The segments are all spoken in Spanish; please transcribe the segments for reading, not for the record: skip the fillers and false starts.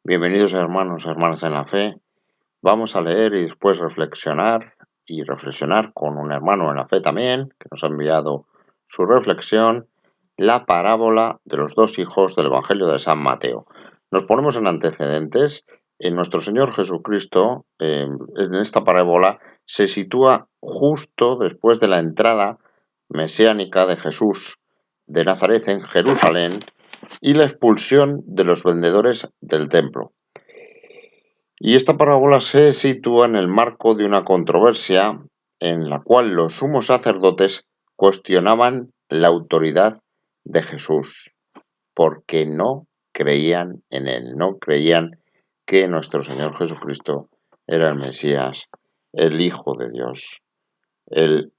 Bienvenidos hermanos, hermanas en la fe. Vamos a leer y después reflexionar con un hermano en la fe también, que nos ha enviado su reflexión, la parábola de los dos hijos del Evangelio de San Mateo. Nos ponemos en antecedentes. En nuestro Señor Jesucristo, en esta parábola, se sitúa justo después de la entrada mesiánica de Jesús de Nazaret en Jerusalén y la expulsión de los vendedores del templo. Y esta parábola se sitúa en el marco de una controversia en la cual los sumos sacerdotes cuestionaban la autoridad de Jesús, porque no creían en él, no creían que nuestro Señor Jesucristo era el Mesías, el Hijo de Dios, el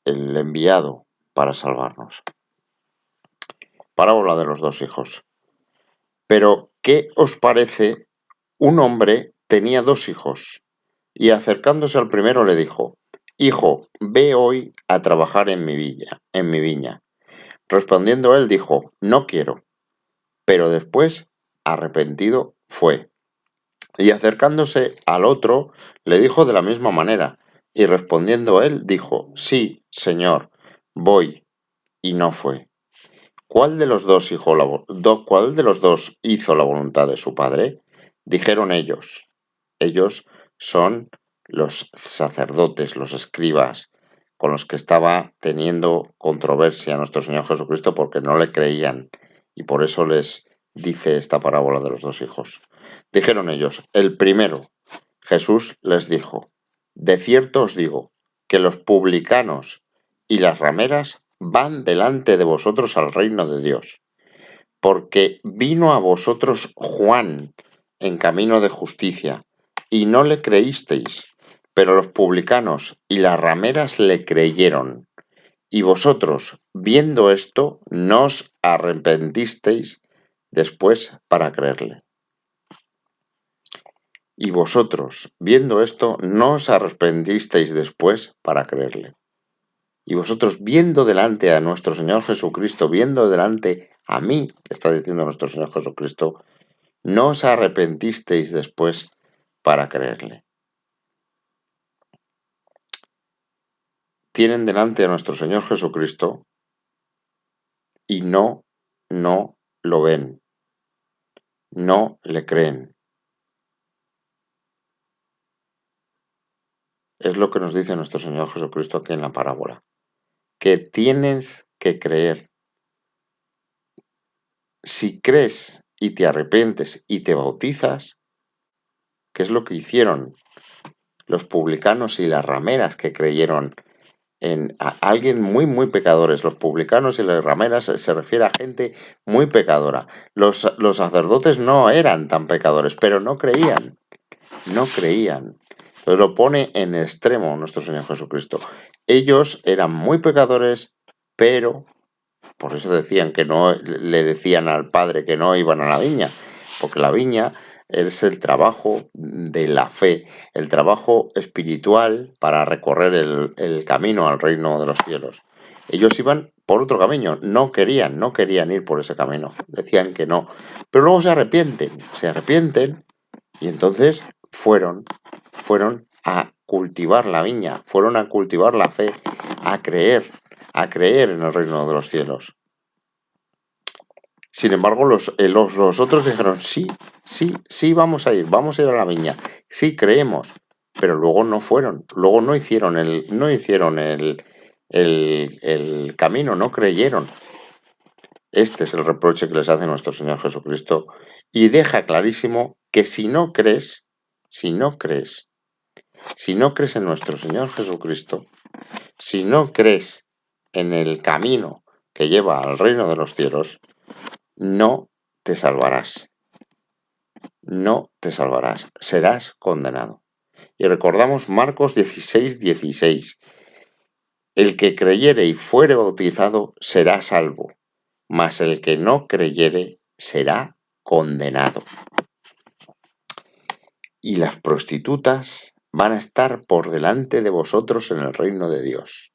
enviado para salvarnos. Parábola de los dos hijos. Pero, ¿qué os parece? Un hombre tenía dos hijos, y acercándose al primero le dijo: Hijo, ve hoy a trabajar en mi viña. Respondiendo él dijo: No quiero. Pero después, arrepentido, fue. Y acercándose al otro, le dijo de la misma manera, y respondiendo él dijo: Sí, Señor, voy. Y no fue. ¿Cuál de los dos hizo la voluntad de su padre? Dijeron ellos. Ellos son los sacerdotes, los escribas, con los que estaba teniendo controversia nuestro Señor Jesucristo porque no le creían, y por eso les dice esta parábola de los dos hijos. Dijeron ellos: el primero. Jesús les dijo: de cierto os digo que los publicanos y las rameras van delante de vosotros al reino de Dios, porque vino a vosotros Juan en camino de justicia, y no le creísteis, pero los publicanos y las rameras le creyeron. Y vosotros, viendo esto, no os arrepentisteis después para creerle. Y vosotros, viendo esto, no os arrepentisteis después para creerle. Y vosotros, viendo delante a nuestro Señor Jesucristo, viendo delante a mí, que está diciendo nuestro Señor Jesucristo, no os arrepentisteis después para creerle. Tienen delante a nuestro Señor Jesucristo y no lo ven, no le creen. Es lo que nos dice nuestro Señor Jesucristo aquí en la parábola, que tienes que creer. Si crees y te arrepientes y te bautizas, ¿qué es lo que hicieron los publicanos y las rameras que creyeron en alguien muy pecadores? Los publicanos y las rameras se refiere a gente muy pecadora. Los sacerdotes no eran tan pecadores, pero no creían. Entonces lo pone en extremo nuestro Señor Jesucristo. Ellos eran muy pecadores, pero por eso decían que no, le decían al Padre que no iban a la viña, porque la viña es el trabajo de la fe, el trabajo espiritual para recorrer el camino al reino de los cielos. Ellos iban por otro camino, no querían ir por ese camino, decían que no, pero luego se arrepienten y entonces fueron a cultivar la viña, fueron a cultivar la fe, a creer en el reino de los cielos. Sin embargo, los otros dijeron: sí, vamos a ir a la viña, sí creemos, pero luego no fueron, luego no hicieron el camino, no creyeron. Este es el reproche que les hace nuestro Señor Jesucristo, y deja clarísimo que si no crees en nuestro Señor Jesucristo, si no crees en el camino que lleva al reino de los cielos, no te salvarás, serás condenado. Y recordamos Marcos 16:16. El que creyere y fuere bautizado será salvo, mas el que no creyere será condenado. Y las prostitutas van a estar por delante de vosotros en el reino de Dios.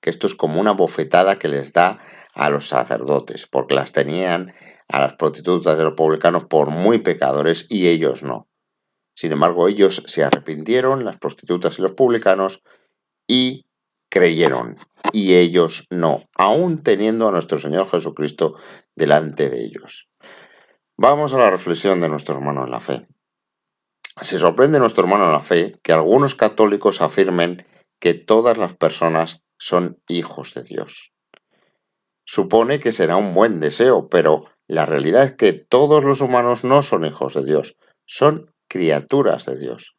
que esto es como una bofetada que les da a los sacerdotes, porque las tenían a las prostitutas de los publicanos por muy pecadores y ellos no. Sin embargo, ellos se arrepintieron, las prostitutas y los publicanos, y creyeron, y ellos no, aún teniendo a nuestro Señor Jesucristo delante de ellos. Vamos a la reflexión de nuestro hermano en la fe. Se sorprende nuestro hermano en la fe que algunos católicos afirmen que todas las personas son hijos de Dios. Supone que será un buen deseo, pero la realidad es que todos los humanos no son hijos de Dios, son criaturas de Dios,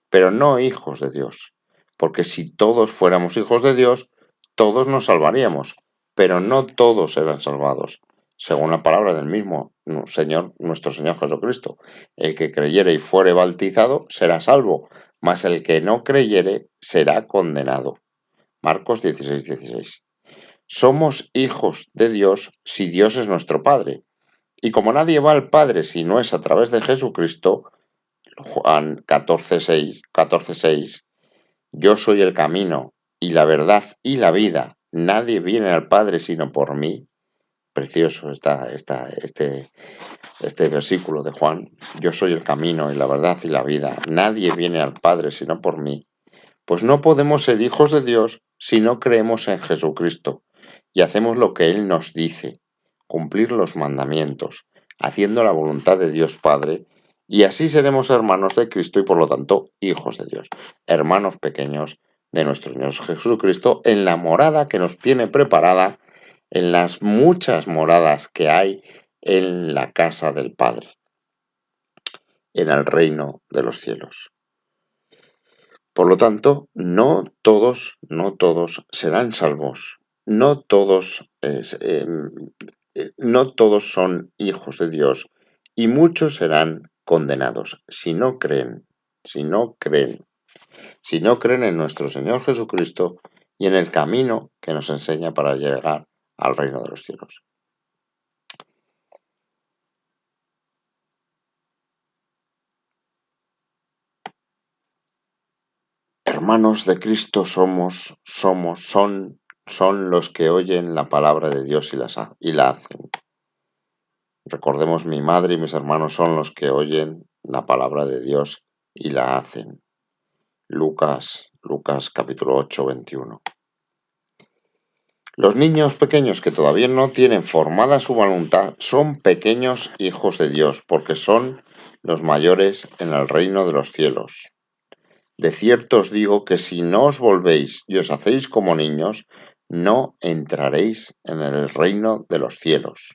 pero no hijos de Dios, porque si todos fuéramos hijos de Dios, todos nos salvaríamos, pero no todos serán salvados, según la palabra del mismo Señor, nuestro Señor Jesucristo. El que creyere y fuere bautizado será salvo, mas el que no creyere será condenado. Marcos 16:16. Somos hijos de Dios si Dios es nuestro Padre. Y como nadie va al Padre si no es a través de Jesucristo, Juan 14:6, yo soy el camino y la verdad y la vida. Nadie viene al Padre sino por mí. Precioso está este versículo de Juan. Yo soy el camino y la verdad y la vida. Nadie viene al Padre sino por mí. Pues no podemos ser hijos de Dios si no creemos en Jesucristo y hacemos lo que Él nos dice, cumplir los mandamientos, haciendo la voluntad de Dios Padre, y así seremos hermanos de Cristo y por lo tanto hijos de Dios, hermanos pequeños de nuestro Señor Jesucristo en la morada que nos tiene preparada, en las muchas moradas que hay en la casa del Padre, en el reino de los cielos. Por lo tanto, no todos serán salvos, no todos son hijos de Dios y muchos serán condenados si no creen en nuestro Señor Jesucristo y en el camino que nos enseña para llegar al reino de los cielos. Hermanos de Cristo son los que oyen la palabra de Dios y la hacen. Recordemos, mi madre y mis hermanos son los que oyen la palabra de Dios y la hacen. Lucas capítulo 8, 21. Los niños pequeños que todavía no tienen formada su voluntad son pequeños hijos de Dios, porque son los mayores en el reino de los cielos. De cierto os digo que si no os volvéis y os hacéis como niños, no entraréis en el reino de los cielos.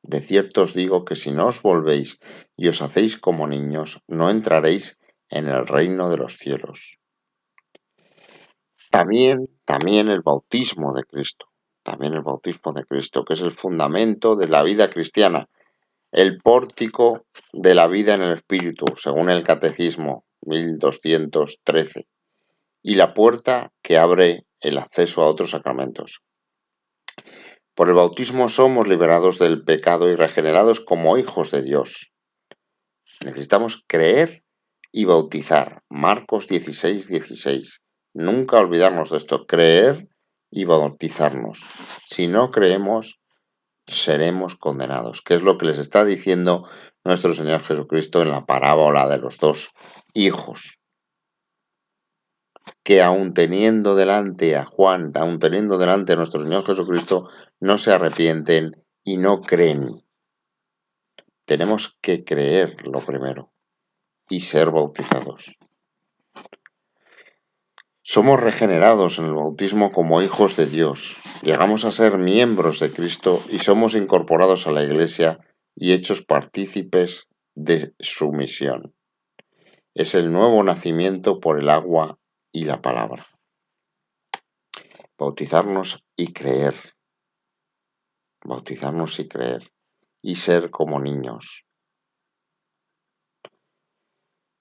De cierto os digo que si no os volvéis y os hacéis como niños, no entraréis en el reino de los cielos. También el bautismo de Cristo, que es el fundamento de la vida cristiana, el pórtico de la vida en el Espíritu, según el Catecismo 1213, y la puerta que abre el acceso a otros sacramentos. Por el bautismo somos liberados del pecado y regenerados como hijos de Dios. Necesitamos creer y bautizar. Marcos 16:16. Nunca olvidarnos de esto, creer y bautizarnos. Si no creemos, seremos condenados, que es lo que les está diciendo nuestro Señor Jesucristo en la parábola de los dos hijos, que aun teniendo delante a Juan, aun teniendo delante a nuestro Señor Jesucristo, no se arrepienten y no creen. Tenemos que creer lo primero y ser bautizados. Somos regenerados en el bautismo como hijos de Dios. Llegamos a ser miembros de Cristo y somos incorporados a la Iglesia y hechos partícipes de su misión. Es el nuevo nacimiento por el agua y la palabra. Bautizarnos y creer. Bautizarnos y creer. Y ser como niños.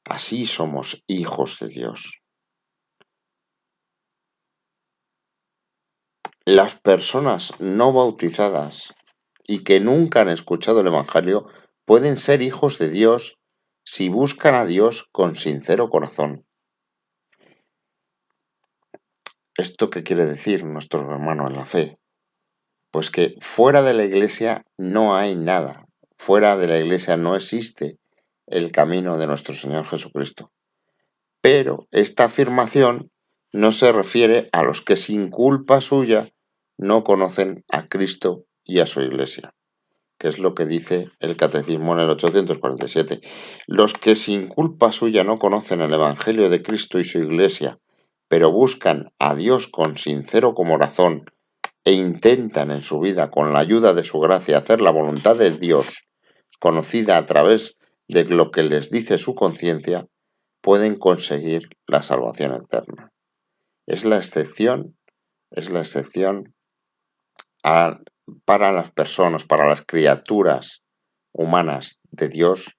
Así somos hijos de Dios. Las personas no bautizadas y que nunca han escuchado el Evangelio pueden ser hijos de Dios si buscan a Dios con sincero corazón. ¿Esto qué quiere decir, nuestro hermano en la fe? Pues que fuera de la Iglesia no hay nada. Fuera de la Iglesia no existe el camino de nuestro Señor Jesucristo. Pero esta afirmación no se refiere a los que sin culpa suya no conocen a Cristo y a su Iglesia, que es lo que dice el Catecismo en el 847. Los que sin culpa suya no conocen el Evangelio de Cristo y su Iglesia, pero buscan a Dios con sincero corazón e intentan en su vida, con la ayuda de su gracia, hacer la voluntad de Dios, conocida a través de lo que les dice su conciencia, pueden conseguir la salvación eterna. Es la excepción para las personas, para las criaturas humanas de Dios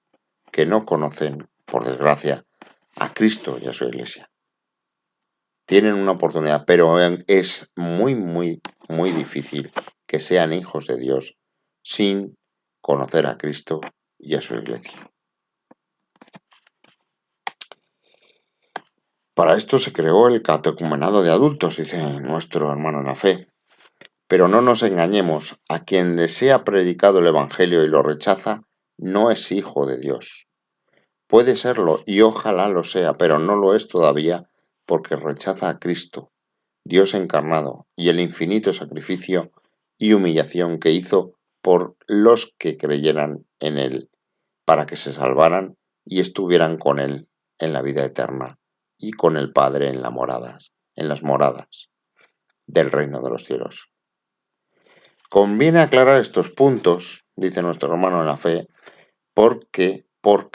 que no conocen, por desgracia, a Cristo y a su Iglesia. Tienen una oportunidad, pero es muy, muy, muy difícil que sean hijos de Dios sin conocer a Cristo y a su Iglesia. Para esto se creó el catecumenado de adultos, dice nuestro hermano en la fe. Pero no nos engañemos, a quien le sea predicado el Evangelio y lo rechaza, no es hijo de Dios. Puede serlo y ojalá lo sea, pero no lo es todavía porque rechaza a Cristo, Dios encarnado, y el infinito sacrificio y humillación que hizo por los que creyeran en Él, para que se salvaran y estuvieran con Él en la vida eterna y con el Padre en las moradas del reino de los cielos. Conviene aclarar estos puntos, dice nuestro hermano en la fe, porque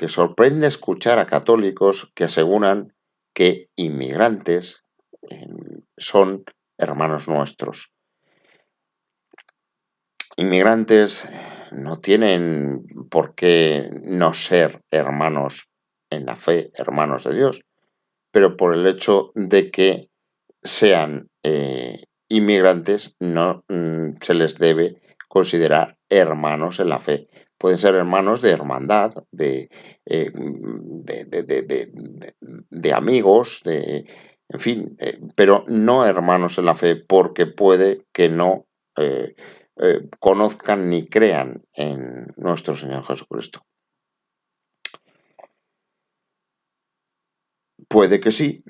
sorprende escuchar a católicos que aseguran que inmigrantes son hermanos nuestros. Inmigrantes no tienen por qué no ser hermanos en la fe, hermanos de Dios, pero por el hecho de que sean inmigrantes no se les debe considerar hermanos en la fe. Pueden ser hermanos de hermandad, de amigos, en fin, pero no hermanos en la fe porque puede que no conozcan ni crean en nuestro Señor Jesucristo. Puede que sí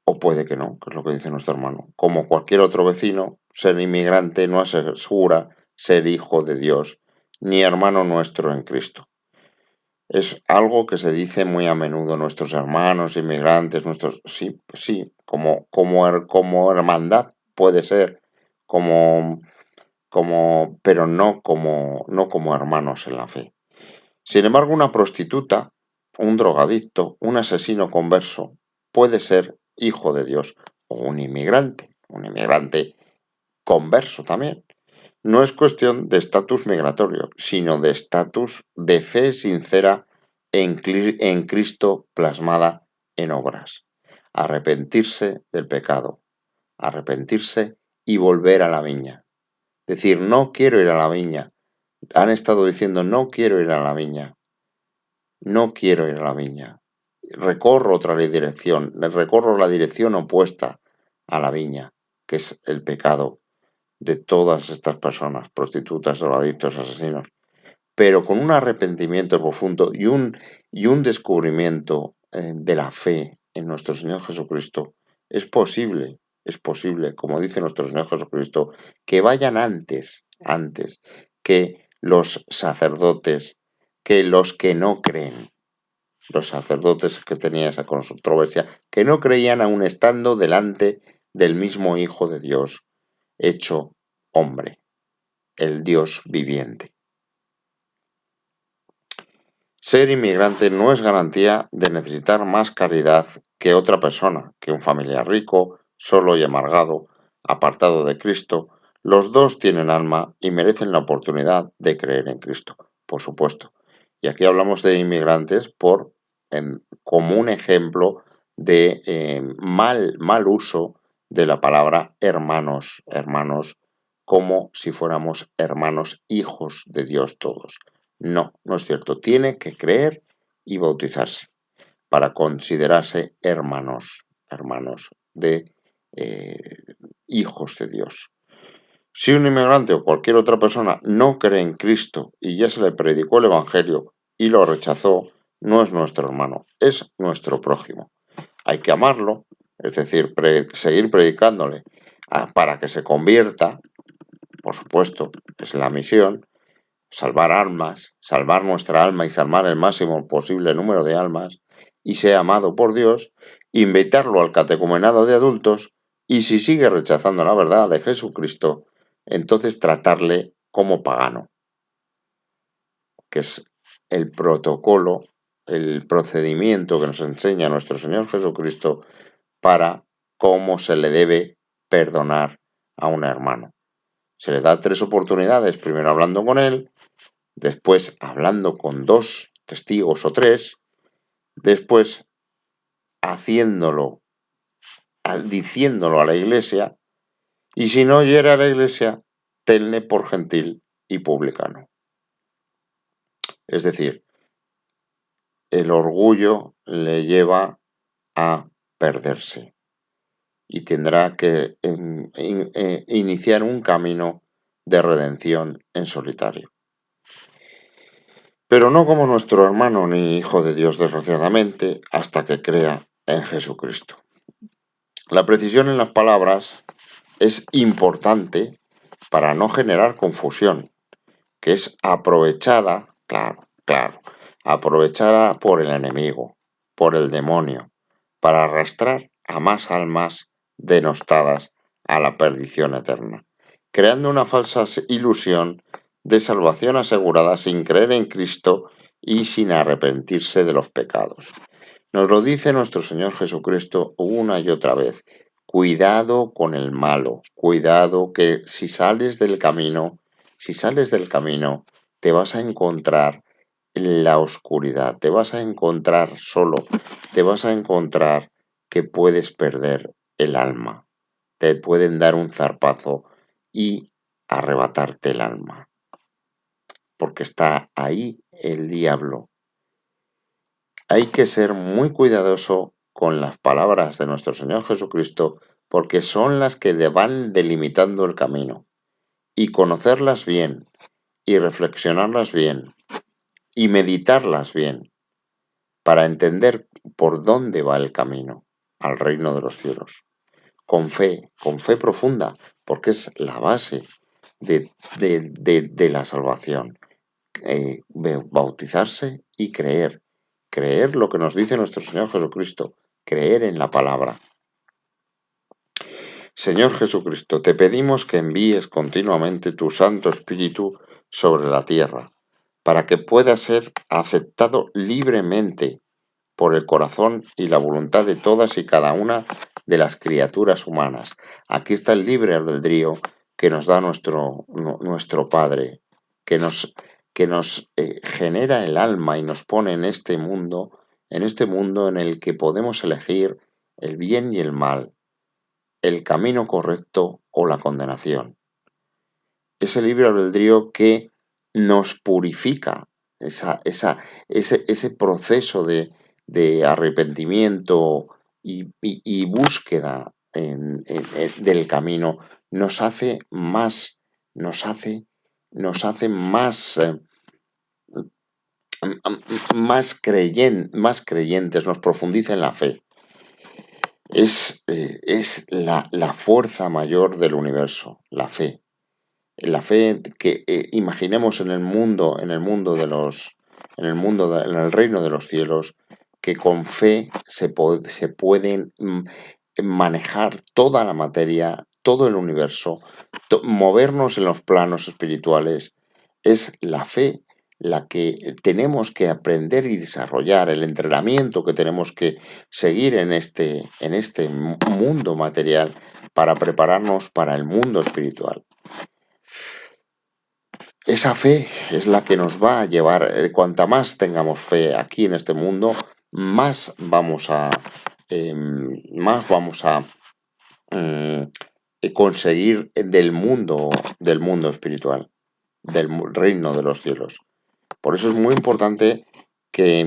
o puede que no, que es lo que dice nuestro hermano. Como cualquier otro vecino, ser inmigrante no asegura ser hijo de Dios ni hermano nuestro en Cristo. Es algo que se dice muy a menudo, nuestros hermanos inmigrantes, sí, como hermandad puede ser, pero no como hermanos en la fe. Sin embargo, una prostituta, un drogadicto, un asesino converso, puede ser hijo de Dios o un inmigrante converso también. No es cuestión de estatus migratorio, sino de estatus de fe sincera en Cristo plasmada en obras. Arrepentirse del pecado, arrepentirse y volver a la viña. Decir, no quiero ir a la viña. Han estado diciendo, no quiero ir a la viña. No quiero ir a la viña. Recorro otra dirección, recorro la dirección opuesta a la viña, que es el pecado de todas estas personas, prostitutas, drogadictos, asesinos, pero con un arrepentimiento profundo y un descubrimiento de la fe en nuestro Señor Jesucristo, es posible, como dice nuestro Señor Jesucristo, que vayan antes que los sacerdotes, que los que no creen. Los sacerdotes que tenían esa controversia, que no creían aún estando delante del mismo Hijo de Dios, hecho hombre, el Dios viviente. Ser inmigrante no es garantía de necesitar más caridad que otra persona, que un familiar rico, solo y amargado, apartado de Cristo. Los dos tienen alma y merecen la oportunidad de creer en Cristo, por supuesto. Y aquí hablamos de inmigrantes como un ejemplo de mal uso de la palabra hermanos, como si fuéramos hermanos hijos de Dios todos. No, no es cierto. Tiene que creer y bautizarse para considerarse hermanos de hijos de Dios. Si un inmigrante o cualquier otra persona no cree en Cristo y ya se le predicó el Evangelio y lo rechazó, no es nuestro hermano, es nuestro prójimo. Hay que amarlo, es decir, seguir predicándole para que se convierta, por supuesto, es la misión, salvar almas, salvar nuestra alma y salvar el máximo posible número de almas y sea amado por Dios, invitarlo al catecumenado de adultos y si sigue rechazando la verdad de Jesucristo, entonces tratarle como pagano, que es el protocolo, el procedimiento que nos enseña nuestro Señor Jesucristo para cómo se le debe perdonar a un hermano. Se le da 3 oportunidades, primero hablando con él, después hablando con 2 testigos o 3, después haciéndolo, diciéndolo a la iglesia, y si no oyere a la iglesia, tenle por gentil y publicano. Es decir, el orgullo le lleva a perderse y tendrá que iniciar un camino de redención en solitario. Pero no como nuestro hermano ni hijo de Dios, desgraciadamente, hasta que crea en Jesucristo. La precisión en las palabras es importante para no generar confusión, que es aprovechada, claro, aprovechada por el enemigo, por el demonio, para arrastrar a más almas denostadas a la perdición eterna, creando una falsa ilusión de salvación asegurada sin creer en Cristo y sin arrepentirse de los pecados. Nos lo dice nuestro Señor Jesucristo una y otra vez. Cuidado con el malo, cuidado que si sales del camino, te vas a encontrar en la oscuridad, te vas a encontrar solo, te vas a encontrar que puedes perder el alma, te pueden dar un zarpazo y arrebatarte el alma, porque está ahí el diablo. Hay que ser muy cuidadoso con las palabras de nuestro Señor Jesucristo porque son las que van delimitando el camino y conocerlas bien y reflexionarlas bien y meditarlas bien para entender por dónde va el camino al reino de los cielos. Con fe profunda, porque es la base de la salvación. Bautizarse y creer lo que nos dice nuestro Señor Jesucristo, creer en la palabra. Señor Jesucristo, te pedimos que envíes continuamente tu Santo Espíritu sobre la tierra, para que pueda ser aceptado libremente por el corazón y la voluntad de todas y cada una de las criaturas humanas. Aquí está el libre albedrío que nos da nuestro Padre, que nos genera el alma y nos pone en este mundo en el que podemos elegir el bien y el mal, el camino correcto o la condenación. Ese libre albedrío que nos purifica, ese proceso de arrepentimiento y búsqueda del camino nos hace más creyentes, nos profundiza en la fe. Es la fuerza mayor del universo, la fe. La fe que imaginemos en el reino de los cielos, que con fe se pueden manejar toda la materia, todo el universo, movernos en los planos espirituales. Es la fe la que tenemos que aprender y desarrollar, el entrenamiento que tenemos que seguir en este mundo material para prepararnos para el mundo espiritual. Esa fe es la que nos va a llevar, cuanta más tengamos fe aquí en este mundo, más vamos a conseguir del mundo espiritual, del reino de los cielos. Por eso es muy importante que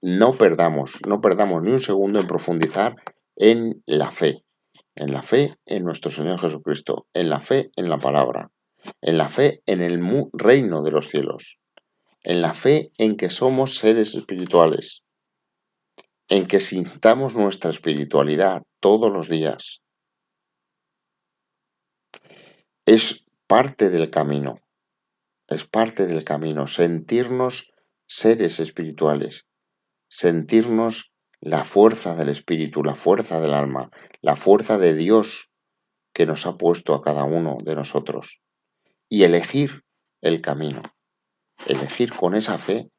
no perdamos ni un segundo en profundizar en la fe, en la fe en nuestro Señor Jesucristo, en la fe en la palabra, en la fe en el reino de los cielos, en la fe en que somos seres espirituales, en que sintamos nuestra espiritualidad todos los días. Es parte del camino, sentirnos seres espirituales, sentirnos la fuerza del espíritu, la fuerza del alma, la fuerza de Dios que nos ha puesto a cada uno de nosotros y elegir el camino, elegir con esa fe,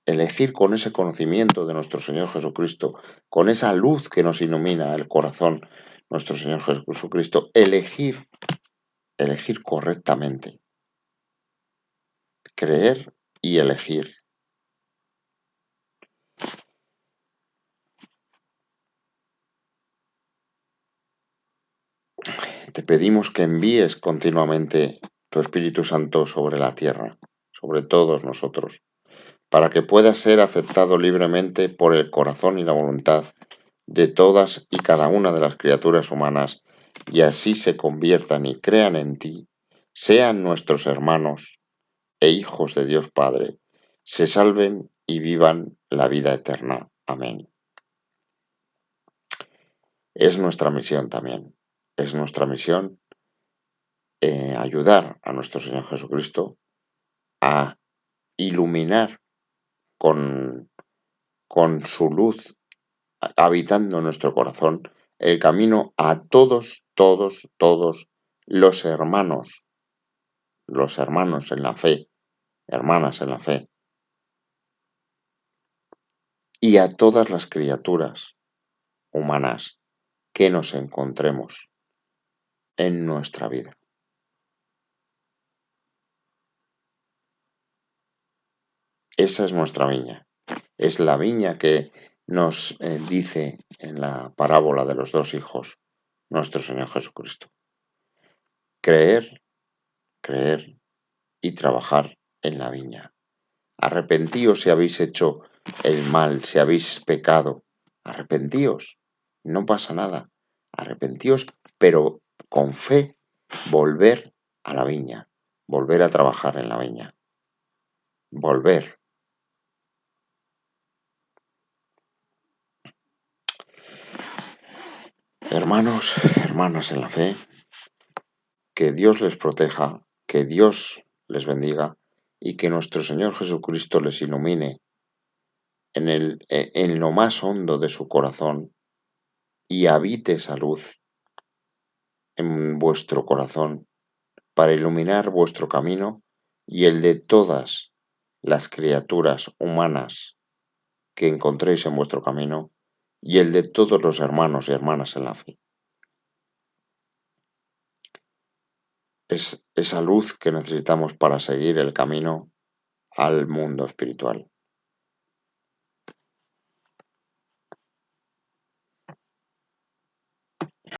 elegir con ese conocimiento de nuestro Señor Jesucristo, con esa luz que nos ilumina el corazón, nuestro Señor Jesucristo, elegir correctamente, creer y elegir. Te pedimos que envíes continuamente tu Espíritu Santo sobre la tierra, sobre todos nosotros, para que pueda ser aceptado libremente por el corazón y la voluntad de todas y cada una de las criaturas humanas, y así se conviertan y crean en ti, sean nuestros hermanos e hijos de Dios Padre, se salven y vivan la vida eterna. Amén. Es nuestra misión también, es nuestra misión ayudar a nuestro Señor Jesucristo a iluminar con, con su luz, habitando en nuestro corazón, el camino a todos los hermanos en la fe, hermanas en la fe, y a todas las criaturas humanas que nos encontremos en nuestra vida. Esa es nuestra viña. Es la viña que nos dice en la parábola de los dos hijos nuestro Señor Jesucristo. Creer y trabajar en la viña. Arrepentíos si habéis hecho el mal, si habéis pecado. Arrepentíos, no pasa nada. Arrepentíos, pero con fe, volver a la viña, volver a trabajar en la viña. Volver. Hermanos, hermanas en la fe, que Dios les proteja, que Dios les bendiga y que nuestro Señor Jesucristo les ilumine en lo más hondo de su corazón y habite esa luz en vuestro corazón para iluminar vuestro camino y el de todas las criaturas humanas que encontréis en vuestro camino y el de todos los hermanos y hermanas en la fe. Es esa luz que necesitamos para seguir el camino al mundo espiritual.